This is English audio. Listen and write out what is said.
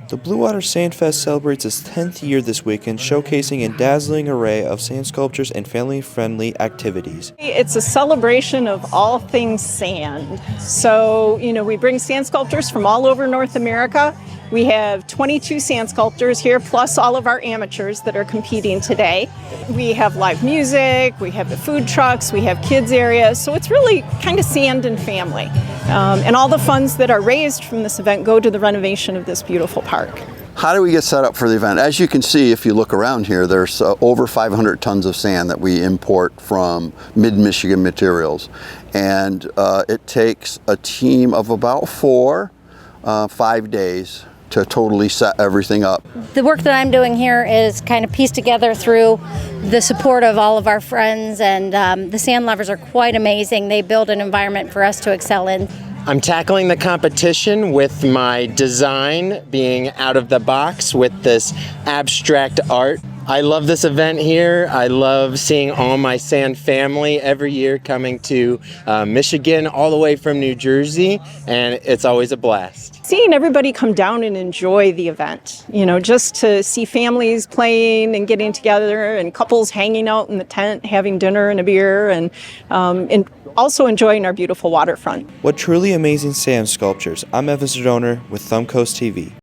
The Blue Water Sand Fest celebrates its 10th year this weekend, showcasing a dazzling array of sand sculptures and family-friendly activities. It's a celebration of all things sand. So, we bring sand sculptors from all over North America. We have 22 sand sculptors here, plus all of our amateurs that are competing today. We have live music, we have the food trucks, we have kids areas, so it's really kind of sand and family. And all the funds that are raised from this event go to the renovation of this beautiful park. How do we get set up for the event? As you can see, if you look around here, there's over 500 tons of sand that we import from mid-Michigan materials. And it takes a team of about 5 days to totally set everything up. The work that I'm doing here is kind of pieced together through the support of all of our friends, and the sand lovers are quite amazing. They build an environment for us to excel in. I'm tackling the competition with my design being out of the box with this abstract art. I love this event here. I love seeing all my sand family every year coming to Michigan, all the way from New Jersey, and it's always a blast. Seeing everybody come down and enjoy the event, just to see families playing and getting together and couples hanging out in the tent, having dinner and a beer, and also enjoying our beautiful waterfront. What truly amazing sand sculptures. I'm Evan Zerdonner with Thumb Coast TV.